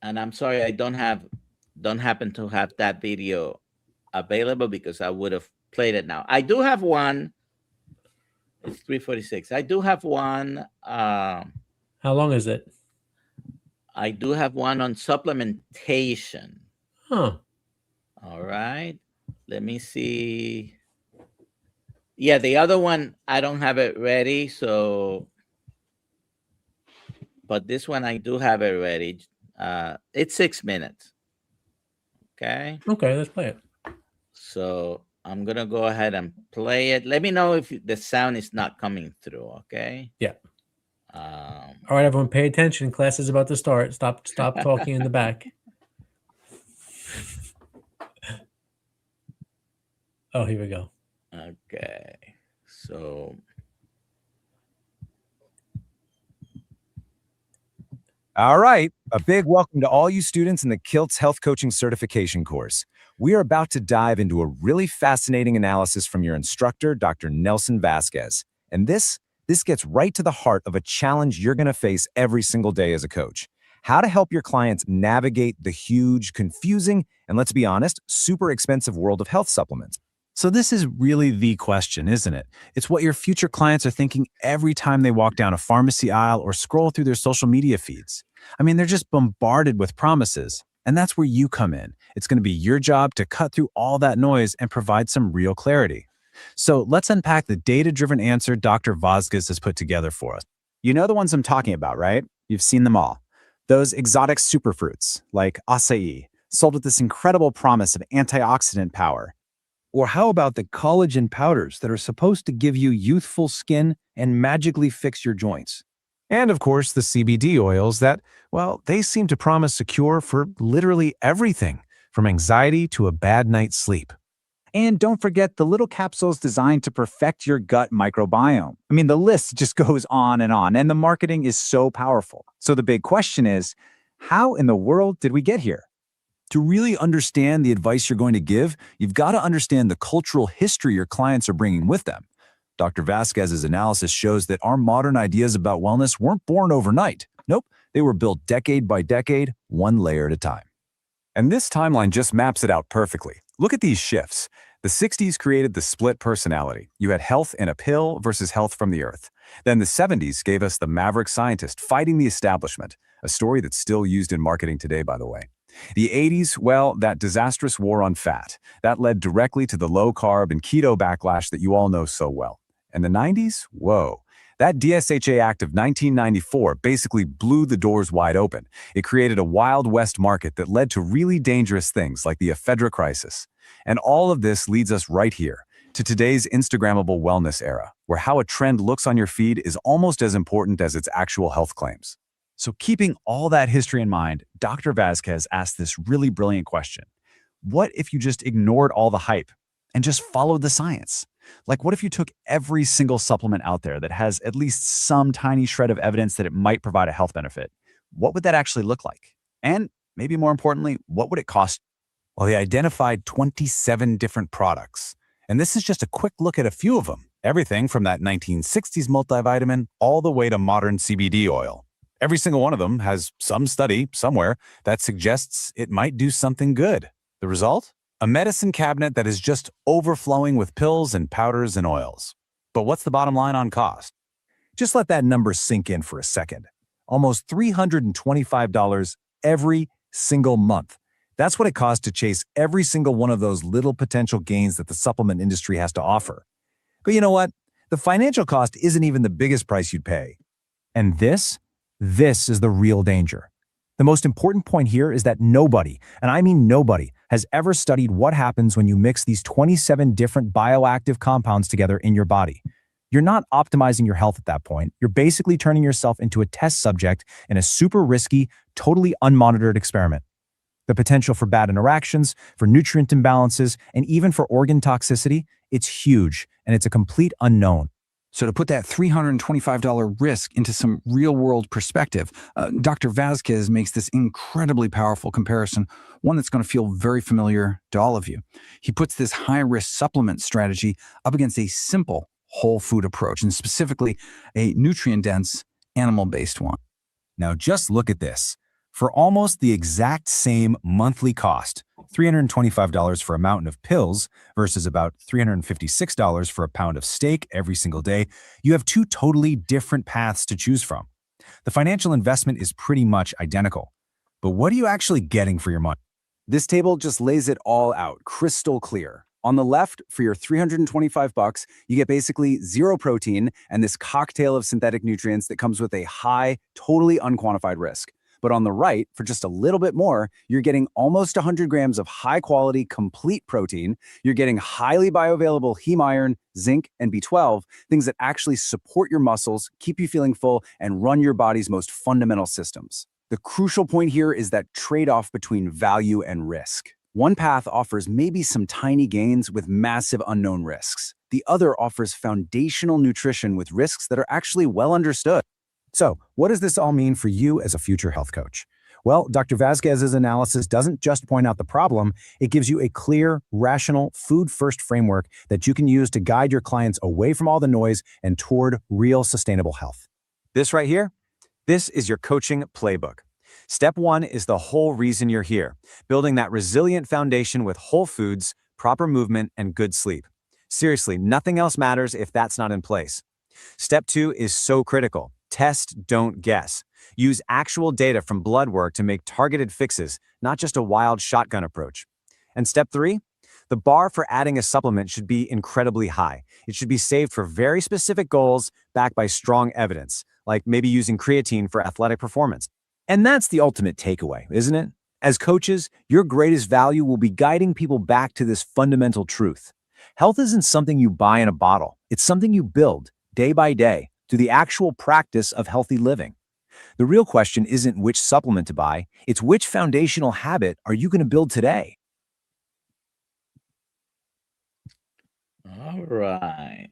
And I'm sorry, I don't happen to have that video available because I would have played it now. I do have one. It's 3:46. I do have one. How long is it? I do have one on supplementation. Huh. All right. Let me see. Yeah, the other one, I don't have it ready. So, but this one, I do have it ready. It's 6 minutes. Okay. Okay, let's play it. So I'm going to go ahead and play it. Let me know if the sound is not coming through. Okay. Yeah. All right, everyone, pay attention. Class is about to start. Stop talking in the back. Oh, here we go. Okay. So. All right, a big welcome to all you students in the Kiltz Health Coaching Certification course. We are about to dive into a really fascinating analysis from your instructor, Dr. Nelson Vasquez. And this gets right to the heart of a challenge you're going to face every single day as a coach. How to help your clients navigate the huge, confusing, and let's be honest, super expensive world of health supplements. So this is really the question, isn't it? It's what your future clients are thinking every time they walk down a pharmacy aisle or scroll through their social media feeds. I mean, they're just bombarded with promises, and that's where you come in. It's going to be your job to cut through all that noise and provide some real clarity. So let's unpack the data-driven answer Dr. Vasquez has put together for us. You know the ones I'm talking about, right? You've seen them all. Those exotic superfruits like acai, sold with this incredible promise of antioxidant power. Or how about the collagen powders that are supposed to give you youthful skin and magically fix your joints? And of course, the CBD oils that, well, they seem to promise a cure for literally everything, from anxiety to a bad night's sleep. And don't forget the little capsules designed to perfect your gut microbiome. I mean, the list just goes on, and the marketing is so powerful. So the big question is, how in the world did we get here? To really understand the advice you're going to give, you've got to understand the cultural history your clients are bringing with them. Dr. Vasquez's analysis shows that our modern ideas about wellness weren't born overnight. Nope, they were built decade by decade, one layer at a time. And this timeline just maps it out perfectly. Look at these shifts. The 60s created the split personality. You had health in a pill versus health from the earth. Then the 70s gave us the maverick scientist fighting the establishment, a story that's still used in marketing today, by the way. The 80s, well, that disastrous war on fat. That led directly to the low-carb and keto backlash that you all know so well. And the 90s? Whoa. That DSHA Act of 1994 basically blew the doors wide open. It created a Wild West market that led to really dangerous things like the ephedra crisis. And all of this leads us right here, to today's Instagrammable wellness era, where how a trend looks on your feed is almost as important as its actual health claims. So keeping all that history in mind, Dr. Vasquez asked this really brilliant question. What if you just ignored all the hype and just followed the science? Like, what if you took every single supplement out there that has at least some tiny shred of evidence that it might provide a health benefit? What would that actually look like? And maybe more importantly, what would it cost? Well, they identified 27 different products. And this is just a quick look at a few of them. Everything from that 1960s multivitamin all the way to modern CBD oil. Every single one of them has some study somewhere that suggests it might do something good. The result? A medicine cabinet that is just overflowing with pills and powders and oils. But what's the bottom line on cost? Just let that number sink in for a second. Almost $325 every single month. That's what it costs to chase every single one of those little potential gains that the supplement industry has to offer. But you know what? The financial cost isn't even the biggest price you'd pay. And this is the real danger. The most important point here is that nobody, and I mean nobody, has ever studied what happens when you mix these 27 different bioactive compounds together in your body. You're not optimizing your health at that point. You're basically turning yourself into a test subject in a super risky, totally unmonitored experiment. The potential for bad interactions, for nutrient imbalances, and even for organ toxicity, it's huge, and it's a complete unknown. So to put that $325 risk into some real-world perspective, Dr. Vasquez makes this incredibly powerful comparison, one that's going to feel very familiar to all of you. He puts this high-risk supplement strategy up against a simple whole food approach, and specifically a nutrient-dense, animal-based one. Now just look at this. For almost the exact same monthly cost, $325 for a mountain of pills versus about $356 for a pound of steak every single day, you have two totally different paths to choose from. The financial investment is pretty much identical. But what are you actually getting for your money? This table just lays it all out, crystal clear. On the left, for your $325, you get basically zero protein and this cocktail of synthetic nutrients that comes with a high, totally unquantified risk. But on the right, for just a little bit more, you're getting almost 100 grams of high-quality, complete protein. You're getting highly bioavailable heme iron, zinc, and B12, things that actually support your muscles, keep you feeling full, and run your body's most fundamental systems. The crucial point here is that trade-off between value and risk. One path offers maybe some tiny gains with massive unknown risks. The other offers foundational nutrition with risks that are actually well understood. So, what does this all mean for you as a future health coach? Well, Dr. Vasquez's analysis doesn't just point out the problem, it gives you a clear, rational, food-first framework that you can use to guide your clients away from all the noise and toward real sustainable health. This right here, this is your coaching playbook. Step 1 is the whole reason you're here, building that resilient foundation with whole foods, proper movement, and good sleep. Seriously, nothing else matters if that's not in place. Step 2 is so critical. Test, don't guess. Use actual data from blood work to make targeted fixes, not just a wild shotgun approach. And step 3, the bar for adding a supplement should be incredibly high. It should be saved for very specific goals backed by strong evidence, like maybe using creatine for athletic performance. And that's the ultimate takeaway, isn't it? As coaches, your greatest value will be guiding people back to this fundamental truth. Health isn't something you buy in a bottle. It's something you build day by day through the actual practice of healthy living. The real question isn't which supplement to buy, it's which foundational habit are you going to build today? All right.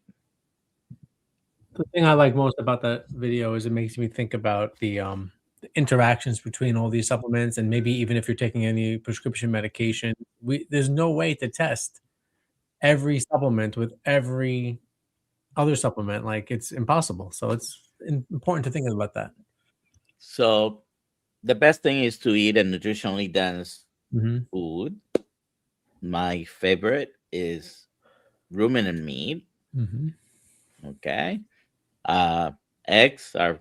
The thing I like most about that video is it makes me think about the interactions between all these supplements, and maybe even if you're taking any prescription medication, there's no way to test every supplement with every other supplement. Like, it's impossible. So it's important to think about that. So the best thing is to eat a nutritionally dense Mm-hmm. food. My favorite is ruminant meat. Mm-hmm. Okay. Eggs are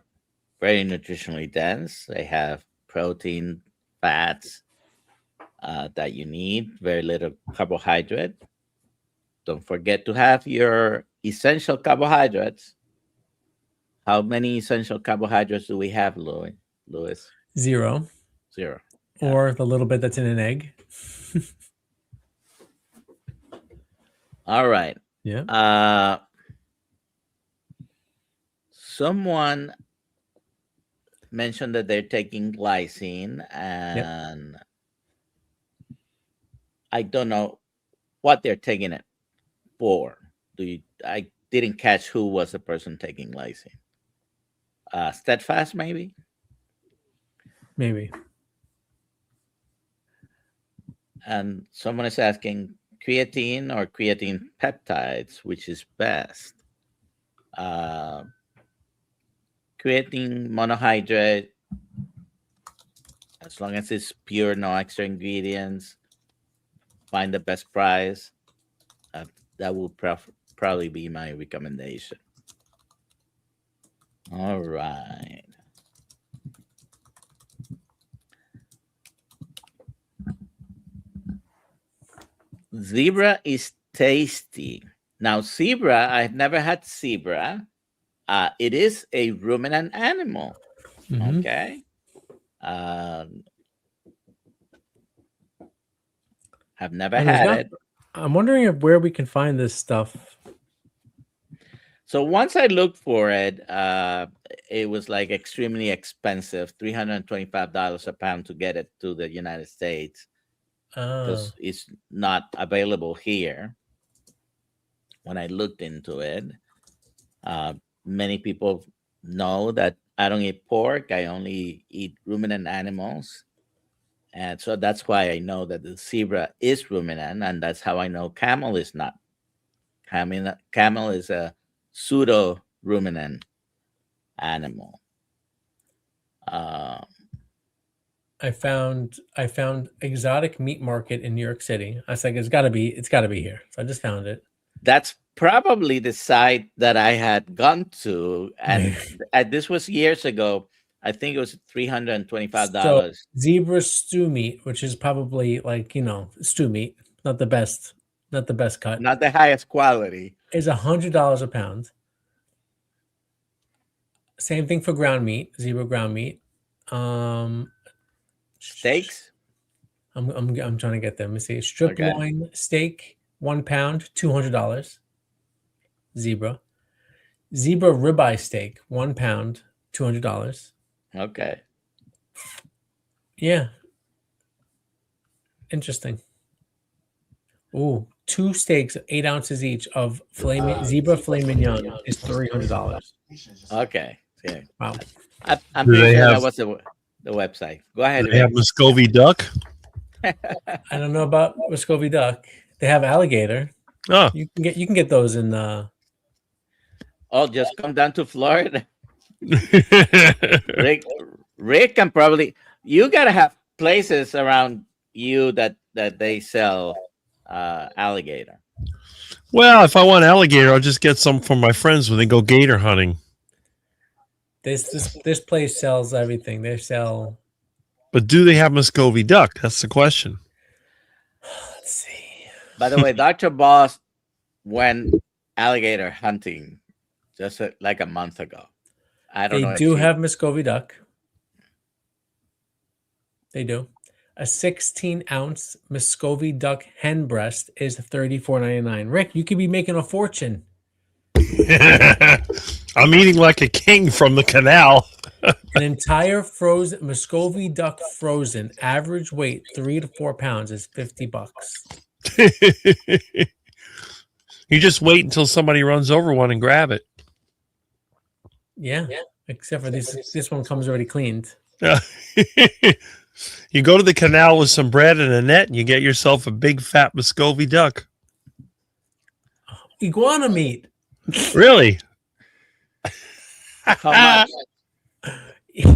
very nutritionally dense. They have protein, fats that you need, very little carbohydrate. Don't forget to have your essential carbohydrates. How many essential carbohydrates do we have, Louis? 0. 0. Or the little bit that's in an egg. All right. Yeah. Someone mentioned that they're taking glycine, and I don't know what they're taking it for. I didn't catch who was the person taking glycine. Steadfast, maybe? Maybe. And someone is asking creatine or creatine peptides, which is best? Creatine monohydrate, as long as it's pure, no extra ingredients, find the best price. That will probably be my recommendation. All right. Zebra is tasty. Now, zebra, I've never had zebra. It is a ruminant animal. Mhm. Okay. I've never And there's had not. it. I'm wondering where we can find this stuff. So once I looked for it, it was like extremely expensive, $325 a pound to get it to the United States because it's not available here. When I looked into it, many people know that I don't eat pork. I only eat ruminant animals. And so that's why I know that the zebra is ruminant, and that's how I know camel is not. Camel is a pseudo ruminant animal. I found exotic meat market in New York City. I was like, it's got to be here. So I just found it. That's probably the site that I had gone to, and this was years ago. I think it was $325. So zebra stew meat, which is probably like stew meat, not the best cut, Not the highest quality. is $100 a pound. Same thing for ground meat, zebra ground meat. Steaks. I'm trying to get them. Let me see. Strip Okay. loin steak, 1 pound, $200. Zebra ribeye steak, 1 pound, $200. Okay. Yeah. Interesting. Ooh, 2 steaks, 8 ounces each of zebra filet mignon is $300. Okay. Yeah. Wow. I'm Do pretty they sure that have- was the website. Go ahead. Do they have Muscovy duck? I don't know about Muscovy duck. They have alligator. Oh, You can get those in Oh, just come down to Florida. Rick can probably. You gotta have places around you that they sell alligator. well, if I want alligator, I'll just get some from my friends when they go gator hunting. this place sells everything. They sell. But do they have Muscovy duck? That's the question. Let's see. By the way, Dr. Boss went alligator hunting just like a month ago. I don't know. They do have Muscovy duck. They do. A 16-ounce Muscovy duck hen breast is $34.99. Rick, you could be making a fortune. I'm eating like a king from the canal. An entire frozen Muscovy duck frozen, average weight 3 to 4 pounds is $50. You just wait until somebody runs over one and grab it. Yeah. Except for this one comes already cleaned. You go to the canal with some bread and a net, and you get yourself a big fat Muscovy duck. Iguana meat. Really? How much?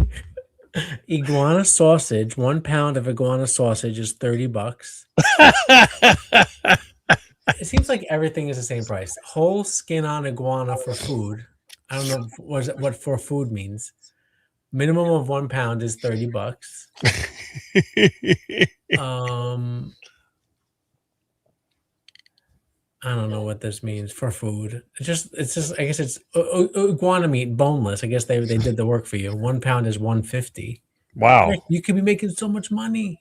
Iguana sausage, 1 pound of iguana sausage is $30. It seems like everything is the same price. Whole skin on iguana for food. I don't know what for food means. Minimum of 1 pound is $30. I don't know what this means for food. It's just. I guess it's iguana meat, boneless. I guess they did the work for you. 1 pound is $150. Wow. You could be making so much money.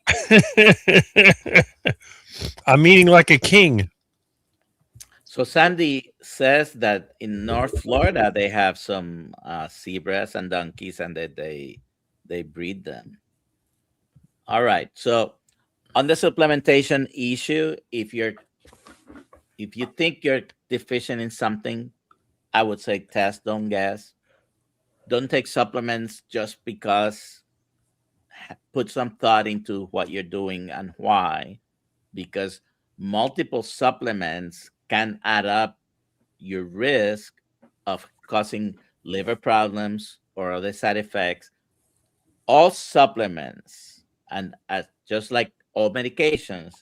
I'm eating like a king. So Sandy says that in North Florida they have some zebras and donkeys, and that they breed them. All right. So on the supplementation issue, if you think you're deficient in something, I would say test, don't guess. Don't take supplements just because. Put some thought into what you're doing and why, because multiple supplements can add up your risk of causing liver problems or other side effects. All supplements, and just like all medications,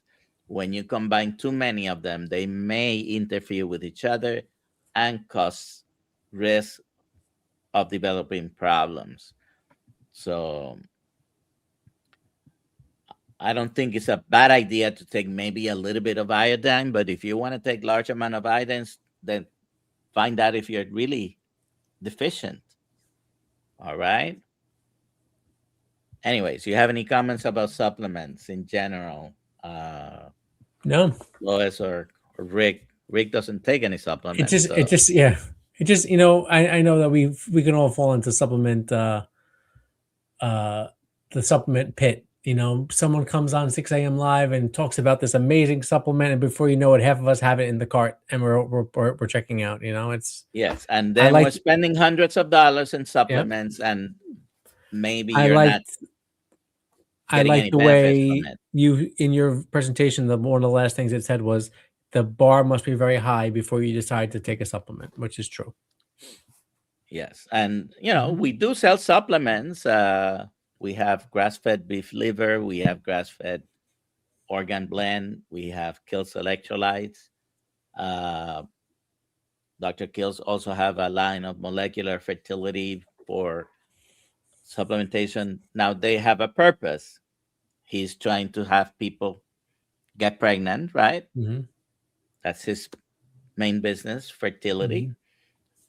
when you combine too many of them, they may interfere with each other and cause risk of developing problems. So I don't think it's a bad idea to take maybe a little bit of iodine, but if you want to take large amount of iodine, then find out if you're really deficient. All right. Anyways, you have any comments about supplements in general? No, Lois or Rick? Rick doesn't take any supplements. it just, you know, I know that we can all fall into supplement, the supplement pit. You know, someone comes on 6 a.m. live and talks about this amazing supplement, and before you know it, half of us have it in the cart and we're checking out. You know, it's Yes, and then we're spending hundreds of dollars in supplements, and maybe you're not. I like the way you, in your presentation, one of the last things it said was the bar must be very high before you decide to take a supplement, which is true. Yes, and you know, we do sell supplements. We have grass-fed beef liver, we have grass-fed organ blend, we have Kiltz electrolytes. Dr.Kiltz also have a line of molecular fertility for supplementation. Now they have a purpose. He's trying to have people get pregnant, right? That's his main business, fertility.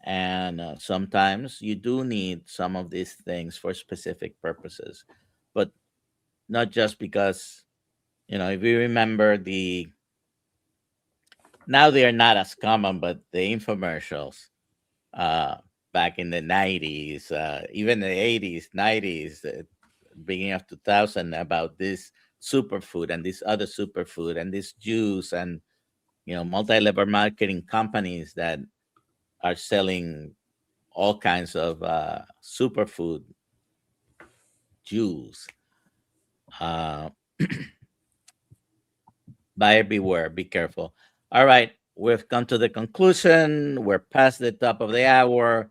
And sometimes you do need some of these things for specific purposes, but not just because, you know, if you remember now they are not as common, but the infomercials back in the 90s, even the 80s, 90s, beginning of 2000, about this superfood and this other superfood and this juice, and, you know, multi-level marketing companies that are selling all kinds of superfood juice. Buyer beware, be careful. All right, we've come to the conclusion. We're past the top of the hour.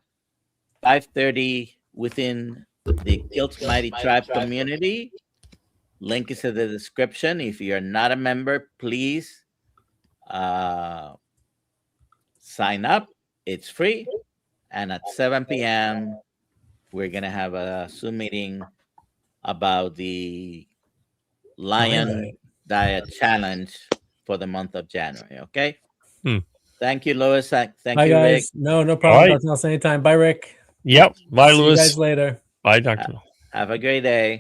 5:30 within the Kiltz Mighty Tribe community. Link is in the description. If you're not a member, please sign up. It's free. And at 7 p.m., we're going to have a Zoom meeting about the Lion Diet Challenge for the month of January. Okay? Thank you, Lois. Thank you, guys. Rick. No problem. Dr. Nelson, anytime. Bye, Rick. Yep. Bye, See Louis. you guys later. Bye, Dr. Have a great day.